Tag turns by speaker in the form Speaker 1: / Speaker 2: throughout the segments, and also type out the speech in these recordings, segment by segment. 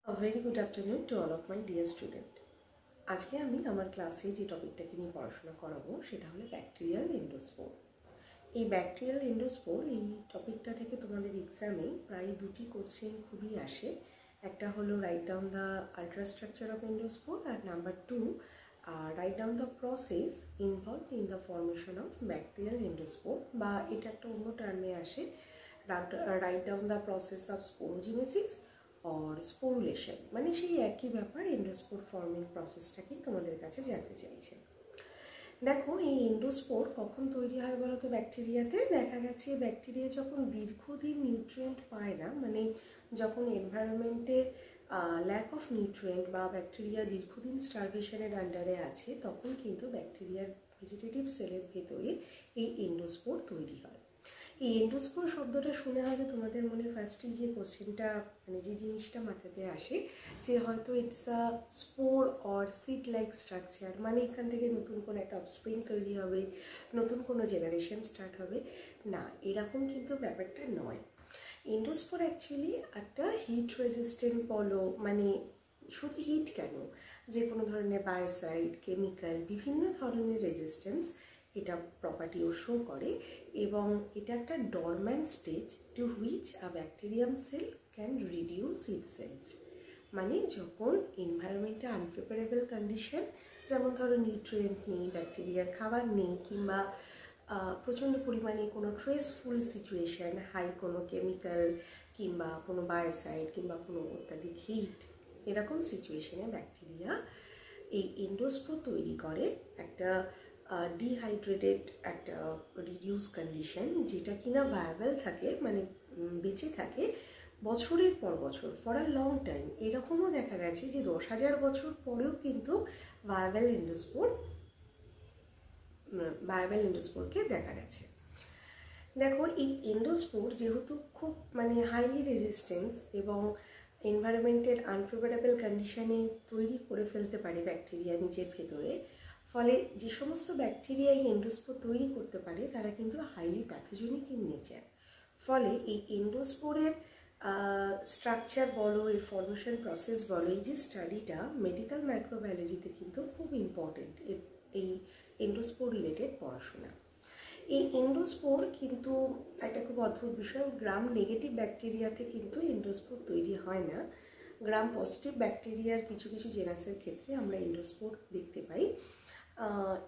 Speaker 1: A very good afternoon to all of my dear student. আজকে আমি আমার ক্লাসে যে টপিকটাকে নিয়ে পড়াশোনা করাবো সেটা হলো ব্যাকটেরিয়াল এন্ডোস্পোর। এই ব্যাকটেরিয়াল এন্ডোস্পোর এই টপিকটা থেকে তোমাদের এক্সামে প্রায় দুটি কোশ্চেন খুবই আসে। একটা হলো write down the ultrastructure of endospore আর number 2 write down the process involve in the formation of bacterial endospore, বা এটা একটা অন্য টার্মে আসে write down the process of sporogenesis or sporulation, মানে সেই একই ব্যাপার, এন্ডোস্পোর ফর্মিং প্রসেসটাকেই তোমাদের কাছে জানতে চাইছে। দেখো, এই এন্ডোস্পোর কখন তৈরি হয় বলো তো? ব্যাকটেরিয়াতে দেখা গেছে ব্যাকটেরিয়া যখন দীর্ঘদিন নিউট্রিয়েন্ট পায় না, মানে যখন এনভায়রনমেন্টে ল্যাক অফ নিউট্রিয়েন্ট বা ব্যাকটেরিয়া দীর্ঘদিন স্টারভেশনের আন্ডারে আছে, তখন কিন্তু ব্যাকটেরিয়ার ভেজিটেটিভ সেলের ভেতরে এই এন্ডোস্পোর তৈরি হয়। এই এন্ডোস্পোর শব্দটা শুনে হয়তো তোমাদের মনে ফার্স্টে যে কোশ্চেনটা, মানে যে জিনিসটা মাথাতে আসে যে হয়তো it's a spore or seed like structure, মানে এখান থেকে নতুন কোনো একটা অফস্প্রিং তৈরি হবে, নতুন কোনো জেনারেশন স্টার্ট হবে। না, এরকম কিন্তু ব্যাপারটা নয়। এন্ডোস্পোর অ্যাকচুয়ালি একটা হিট রেজিস্ট্যান্ট বলো, মানে শুধু হিট কেন, যে কোনো ধরনের বায়োসাইড, কেমিক্যাল, বিভিন্ন ধরনের রেজিস্ট্যান্স এটা প্রপার্টিও শো করে, এবং এটা একটা dormant stage to which a bacterium cell can reduce itself. মানে যখন এনভায়রনমেন্টে আনপ্রিপারেবল কন্ডিশন, যেমন ধরো নিউট্রিয়েন্ট নেই, ব্যাকটেরিয়ার খাবার নেই, কিংবা প্রচণ্ড পরিমাণে কোনো স্ট্রেসফুল সিচুয়েশান, হাই কোনো কেমিক্যাল কিংবা কোনো বায়োসাইড কিংবা কোনো অত্যাধিক হিট, এরকম সিচুয়েশানে ব্যাকটেরিয়া এই এন্ডোস্পোর তৈরি করে একটা ডিহাইড্রেটেড একটা রিডিউস কন্ডিশন, যেটা কিনা ভায়াবল থাকে, মানে বেঁচে থাকে বছরের পর বছর, ফর আ লং টাইম। এরকমও দেখা গেছে যে 10,000 বছর পরেও কিন্তু ভায়াবল এন্ডোস্পোরকে দেখা গেছে। দেখো, এই এন্ডোস্পোর যেহেতু খুব মানে হাইলি রেজিস্ট্যান্স এবং এনভায়রনমেন্টের আনফেভারেবল কন্ডিশনে তৈরি করে ফেলতে পারে ব্যাকটেরিয়া নিজের ভেতরে, ফলে যে সমস্ত ব্যাকটেরিয়া এই এন্ডোস্পোর তৈরি করতে পারে তারা কিন্তু হাইলি প্যাথোজেনিক ইন নেচার। ফলে এই এন্ডোস্পোরের স্ট্রাকচার বলো, এর ফর্মেশন প্রসেস বলো, এই যে স্টাডিটা মেডিকেল মাইক্রোবায়োলজিতে কিন্তু খুব ইম্পর্টেন্ট, এই এন্ডোস্পোর রিলেটেড পড়াশোনা। এই এন্ডোস্পোর কিন্তু একটা খুব অদ্ভুত বিষয়, গ্রাম নেগেটিভ ব্যাকটেরিয়াতে কিন্তু এন্ডোস্পোর তৈরি হয় না। গ্রাম পজিটিভ ব্যাকটেরিয়ার কিছু কিছু জেনাসের ক্ষেত্রে আমরা এন্ডোস্পোর দেখতে পাই।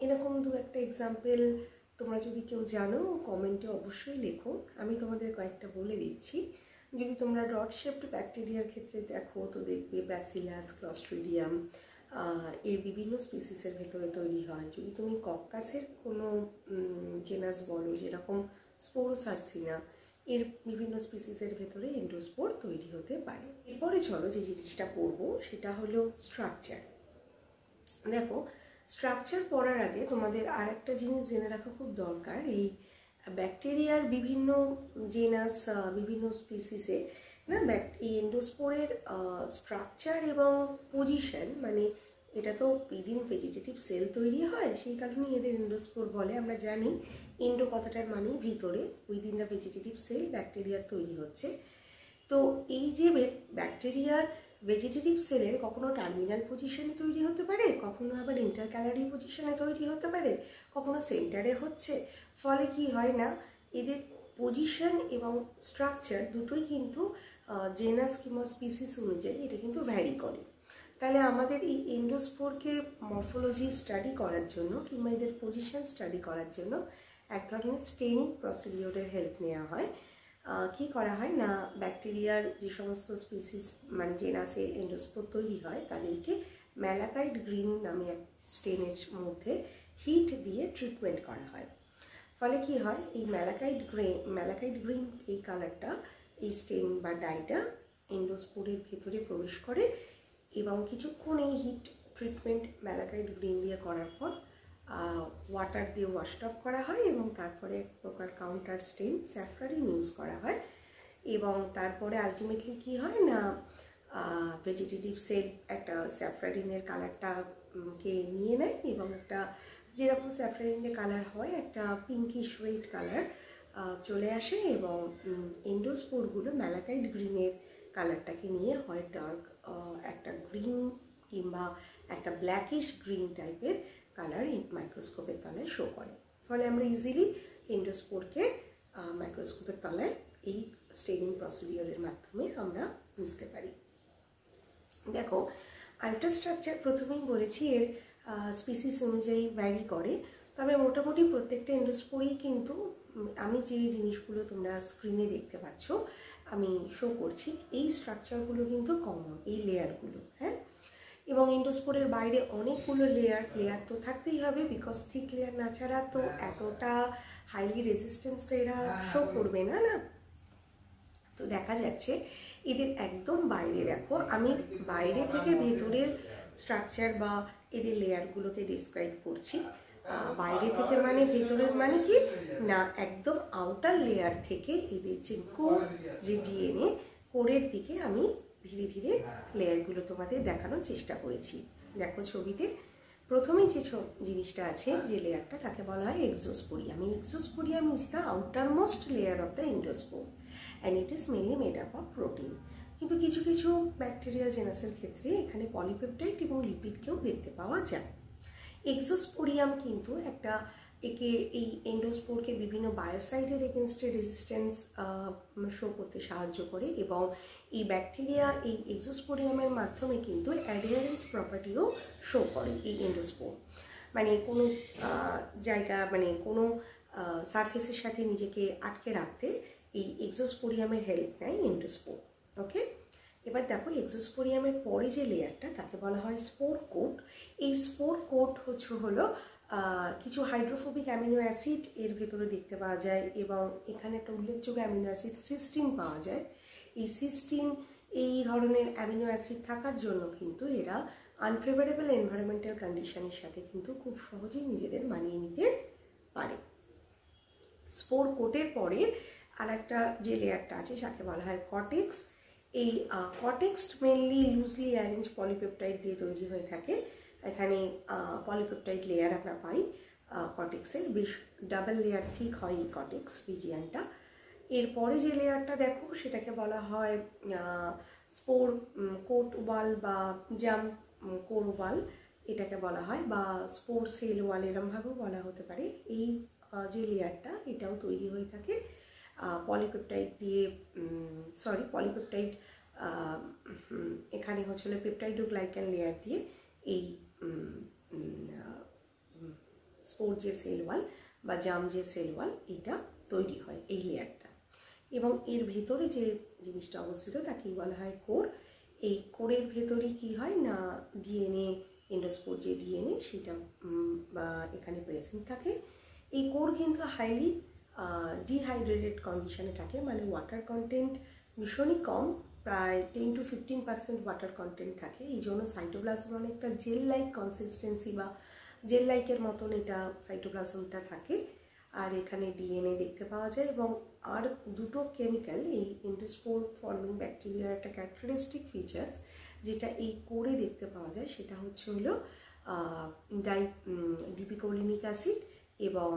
Speaker 1: এরকম দু একটা এক্সাম্পল তোমরা যদি কেউ জানো কমেন্টে অবশ্যই লেখো, আমি তোমাদের কয়েকটা বলে দিচ্ছি। যদি তোমরা ডট শেপড ব্যাকটেরিয়ার ক্ষেত্রে দেখো তো দেখবে ব্যাসিলাস, ক্লস্ট্রিডিয়াম, এর বিভিন্ন স্পিসিসের ভেতরে তৈরি হয়। যদি তুমি কক্কাসের কোনো জেনাস বলো, যেরকম স্পোরোসার্সিনা, এর বিভিন্ন স্পিসিসের ভেতরে এন্ডোস্পোর তৈরি হতে পারে। এরপরে চলো যে জিনিসটা পড়বো সেটা হলো স্ট্রাকচার। দেখো, স্ট্রাকচার পড়ার আগে তোমাদের আর একটা জিনিস জেনে রাখা খুব দরকার। এই ব্যাকটেরিয়ার বিভিন্ন জেনাস, বিভিন্ন স্পিসিসে না এই এন্ডোস্পোরের স্ট্রাকচার এবং পজিশন, মানে এটা তো উইদিন ভেজিটেটিভ সেল তৈরি হয়, সেই কারণেই এদের এন্ডোস্পোর বলে। আমরা জানি এন্ডো কথাটার মানে ভিতরে, উইদিন দ্য ভেজিটেটিভ সেল ব্যাকটেরিয়ার তৈরি হচ্ছে। তো এই যে ব্যাকটেরিয়ার ভেজিটেটিভ সেলের কখনো টার্মিনাল পজিশনে তৈরি হতে পারে, কখনো আবার ইন্টারক্যালারি পজিশনে তৈরি হতে পারে, কখনো সেন্টারে হচ্ছে। ফলে কি হয় না, এদের পজিশন এবং স্ট্রাকচার দুটোই কিন্তু জেনাস কিংবা স্পিসিস অনুযায়ী এটা কিন্তু ভ্যারি করে। তাহলে আমাদের এই এন্ডোস্পোরকে মরফোলজি স্টাডি করার জন্য কিংবা এদের পজিশন স্টাডি করার জন্য এক ধরনের স্টেনিং প্রসিডিওরের হেল্প নেওয়া হয়। কি করা হয় না, ব্যাকটেরিয়ার যে সমস্ত স্পিসিস মানে জেনাসে এন্ডোস্পোর তৈরি হয় তাদেরকে ম্যালাকাইট গ্রিন নামে এক স্টেনের মধ্যে হিট দিয়ে ট্রিটমেন্ট করা হয়। ফলে কি হয়, এই ম্যালাকাইট গ্রিন এই কালারটা, এই স্টেন বা ডাইটা এন্ডোস্পোরের ভেতরে প্রবেশ করে, এবং কিছুক্ষণ এই হিট ট্রিটমেন্ট ম্যালাকাইট গ্রিন দিয়ে করার পর ওয়াটার দিয়ে ওয়াশড অফ করা হয়, এবং তারপরে এক প্রকার কাউন্টার স্টেন স্যাফরারিন ইউজ করা হয়। এবং তারপরে আলটিমেটলি কি হয় না, ভেজিটেটিভ সেল একটা স্যাফরারিনের কালারটাকে নিয়ে নেয়, এবং একটা যেরকম স্যাফরারিনের কালার হয় একটা পিঙ্কিশ রেড কালার চলে আসে, এবং এন্ডোস্পোরগুলো ম্যালাকাইট গ্রিনের কালারটাকে নিয়ে হয় ডার্ক গ্রিন কিংবা একটা ব্ল্যাকিশ গ্রিন টাইপের কালার মাইক্রোস্কোপের তলায় শো করে। ফলে আমরা ইজিলি এন্ডোস্পোরকে মাইক্রোস্কোপের তলায় এই স্টেনিং প্রসিডিওরের মাধ্যমে আমরা বুঝতে পারি। দেখো, আল্ট্রাস্ট্রাকচার প্রথমেই বলেছি এর স্পিসিস অনুযায়ী ভ্যারি করে, তবে মোটামুটি প্রত্যেকটা এন্ডোস্পোরই কিন্তু আমি যে জিনিসগুলো তোমরা স্ক্রিনে দেখতে পাচ্ছ আমি শো করছি, এই স্ট্রাকচারগুলো কিন্তু কমন, এই লেয়ারগুলো। হ্যাঁ, এবং এন্ডোস্পোরের বাইরে অনেকগুলো লেয়ার তো থাকতেই হবে, বিকজ থিক লেয়ার না ছাড়া তো এতটা হাইলি রেজিস্ট্যান্স তো এরা শো করবে না। তো দেখা যাচ্ছে এদের একদম বাইরে, দেখো আমি বাইরে থেকে ভেতরের স্ট্রাকচার বা এদের লেয়ারগুলোকে ডিসক্রাইব করছি। বাইরে থেকে মানে ভেতরের মানে কি না, একদম আউটার লেয়ার থেকে এদের যে কোর, যে ডিএনএ কোরের দিকে আমি ধীরে ধীরে লেয়ারগুলো তোমাদের দেখানোর চেষ্টা করেছি। দেখো ছবিতে প্রথমেই যে জিনিসটা আছে, যে লেয়ারটা, তাকে বলা হয় exosporium. Exosporium is the outermost layer of the endospore and it is mainly made up of protein. কিন্তু কিছু কিছু ব্যাকটেরিয়াল জেনাসের ক্ষেত্রে এখানে পলিপেপটাইড এবং লিপিডকেও দেখতে পাওয়া যায়। এক্সোস্পোরিয়াম কিন্তু এই এন্ডোস্পোরকে বিভিন্ন বায়োসাইডের এগেনস্টে রেজিস্ট্যান্স শো করতে সাহায্য করে, এবং এই ব্যাকটেরিয়া এই এক্সোস্পোরিয়ামের মাধ্যমে কিন্তু অ্যাডিয়ারেন্স প্রপার্টিও শো করে। এই এন্ডোস্পোর মানে কোনো জায়গা, মানে কোনো সারফেসের সাথে নিজেকে আটকে রাখতে এই এক্সোস্পোরিয়ামের হেল্প নেয় এন্ডোস্পোর। ওকে, এবার দেখো এক্সোস্পোরিয়ামের পরে যে লেয়ারটা তাকে বলা হয় স্পোর কোট। এই স্পোর কোট হলো কিছু হাইড্রোফোবিক অ্যামিনো অ্যাসিড এর ভেতরে দেখতে পাওয়া যায়, এবং এখানে একটা উল্লেখযোগ্য অ্যামিনো অ্যাসিড সিস্টিন পাওয়া যায়। এই সিস্টিন, এই ধরনের অ্যামিনো অ্যাসিড থাকার জন্য কিন্তু এরা আনফেভারেবল এনভায়রনমেন্টাল কন্ডিশনের সাথে কিন্তু খুব সহজেই নিজেদের মানিয়ে নিতে পারে। স্পোর কোটের পরে আর একটা যে লেয়ারটা আছে তাকে বলা হয় কর্টেক্স। এই cortex mainly loosely arrange polypeptide দিয়ে তৈরি হয়ে থাকে। এখানে পলিপেপটাইড লেয়ার আমরা পাই কর্টেক্সের, বেশ ডাবল লেয়ার ঠিক হয় এই কর্টেক্স রিজিয়ানটা। এরপরে যে লেয়ারটা দেখো সেটাকে বলা হয় স্পোর কোট ওয়াল বা জাম কোর ওয়াল এটাকে বলা হয়, বা স্পোর সেল ওয়াল এরমভাবেও বলা হতে পারে। এই যে লেয়ারটা এটাও তৈরি হয়ে থাকে পলিপেপটাইড দিয়ে, পলিপেপটাইড এখানে হচ্ছিল পেপটাইডোগ্লাইকান লেয়ার দিয়ে এই স্পোর যে সেল ওয়াল বা জাম যে সেল ওয়াল এটা তৈরি হয় এই লেয়ারটা। এবং এর ভেতরে যে জিনিসটা অবস্থিত তাকেই বলা হয় কোর। এই কোরের ভেতরে কি হয় না, ডিএনএ, এন্ডোস্পোর যে ডিএনএ সেটা এখানে প্রেজেন্ট থাকে। এই কোর কিন্তু হাইলি ডিহাইড্রেটেড কন্ডিশনে থাকে, মানে ওয়াটার কন্টেন্ট ভীষণই কম, প্রায় 10 to 15% ওয়াটার কন্টেন্ট থাকে। এই জন্য সাইটোপ্লাজম অনেকটা জেল লাইক কনসিস্টেন্সি বা জেল লাইকের মতন এটা সাইটোপ্লাজমটা থাকে। আর এখানে ডিএনএ দেখতে পাওয়া যায়, এবং আর দুটো কেমিক্যাল এই এন্ডোস্পোর ফর্মিং ব্যাকটেরিয়ার একটা ক্যারেক্টারিস্টিক ফিচার্স যেটা এই কোরে দেখতে পাওয়া যায় সেটা হলো ডিপিকোলিনিক অ্যাসিড এবং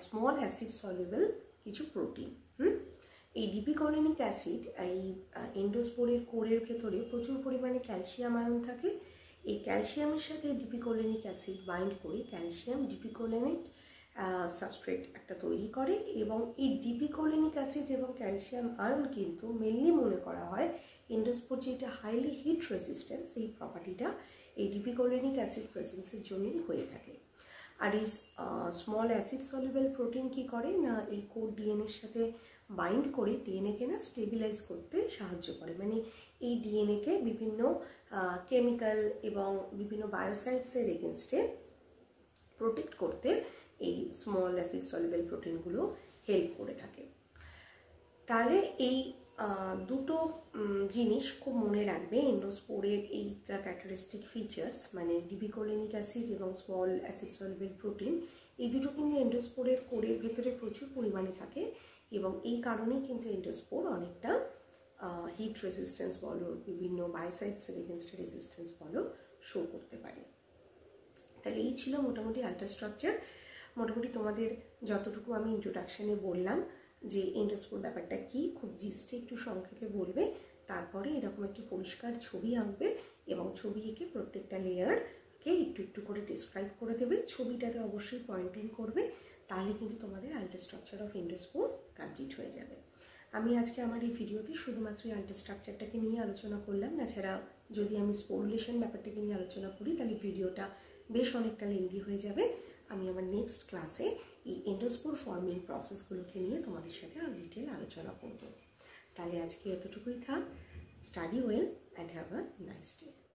Speaker 1: স্মল অ্যাসিড সলিউবল কিছু প্রোটিন। এই ডিপিকোলিনিক অ্যাসিড এই এন্ডোস্পোরের কোরের ভেতরে প্রচুর পরিমাণে ক্যালসিয়াম আয়ন থাকে। এই ক্যালসিয়ামের সাথে ডিপিকোলিনিক অ্যাসিড বাইন্ড করে ক্যালসিয়াম ডিপিকোলিনেট সাবস্ট্রেট একটা তৈরি করে, এবং এই ডিপিকোলিনিক অ্যাসিড এবং ক্যালসিয়াম আয়ন কিন্তু মেনলি মনে করা হয় এন্ডোস্পোর যেটা হাইলি হিট রেজিস্ট্যান্স, এই প্রপার্টিটা এই ডিপিকোলিনিক অ্যাসিড প্রেজেন্সের জন্যই হয়ে থাকে। আর এই স্মল অ্যাসিড সলিউবল প্রোটিন কি করে না, এই কোর ডিএনএর সাথে বাইন্ড করে ডিএনএকে না স্টেবিলাইজ করতে সাহায্য করে, মানে এই ডিএনএকে বিভিন্ন কেমিক্যাল এবং বিভিন্ন বায়োসাইডসের এগেনস্টে প্রোটেক্ট করতে এই স্মল অ্যাসিড সলিউবল প্রোটিনগুলো হেল্প করে থাকে। তাহলে এই দুটো জিনিস খুব মনে রাখবে এন্ডোস্পোরের এইটা ক্যারেক্টারিস্টিক ফিচার্স, মানে ডিপিকোলিনিক অ্যাসিড এবং স্মল অ্যাসিড সলিউবল প্রোটিন, এই দুটো কিন্তু এন্ডোস্পোরের কোরের ভেতরে প্রচুর পরিমাণে থাকে, এবং এই কারণেই কিন্তু এন্ডোস্পোর অনেকটা হিট রেজিস্ট্যান্স বলো, বিভিন্ন বায়োসাইডসের এগেনস্টে রেজিস্ট্যান্স বলো শো করতে পারে। তাহলে এই ছিল মোটামুটি আল্ট্রাস্ট্রাকচার। মোটামুটি তোমাদের যতটুকু আমি ইন্ট্রোডাকশানে বললাম যে এন্ডোস্পোর ব্যাপারটা কি, খুব জিস্টে একটু সংক্ষেপে বলবে, তারপরে এরকম একটি পরিষ্কার ছবি আঁকবে এবং ছবি এঁকে প্রত্যেকটা লেয়ারকে একটু একটু করে ডিসক্রাইব করে দেবে। ছবিটাতে অবশ্যই পয়েন্টিং করবে, তাহলে কিন্তু তোমাদের আল্ট্রাস্ট্রাকচার অফ এন্ডোস্পোর কমপ্লিট হয়ে যাবে। আমি আজকে আমার এই ভিডিওতে শুধুমাত্র আল্ট্রাস্ট্রাকচারটাকে নিয়ে আলোচনা করলাম, তাছাড়া যদি আমি স্পোরুলেশন ব্যাপারটাকে নিয়ে আলোচনা করি তাহলে ভিডিওটা বেশ অনেকটা লেন্দি হয়ে যাবে। আমি আমার নেক্সট ক্লাসে এই এন্ডোস্পোর ফর্মিং প্রসেসগুলোকে নিয়ে তোমাদের সাথে আরও ডিটেল আলোচনা করব। তাহলে আজকে এতটুকুই থাক। Study well and have a nice day.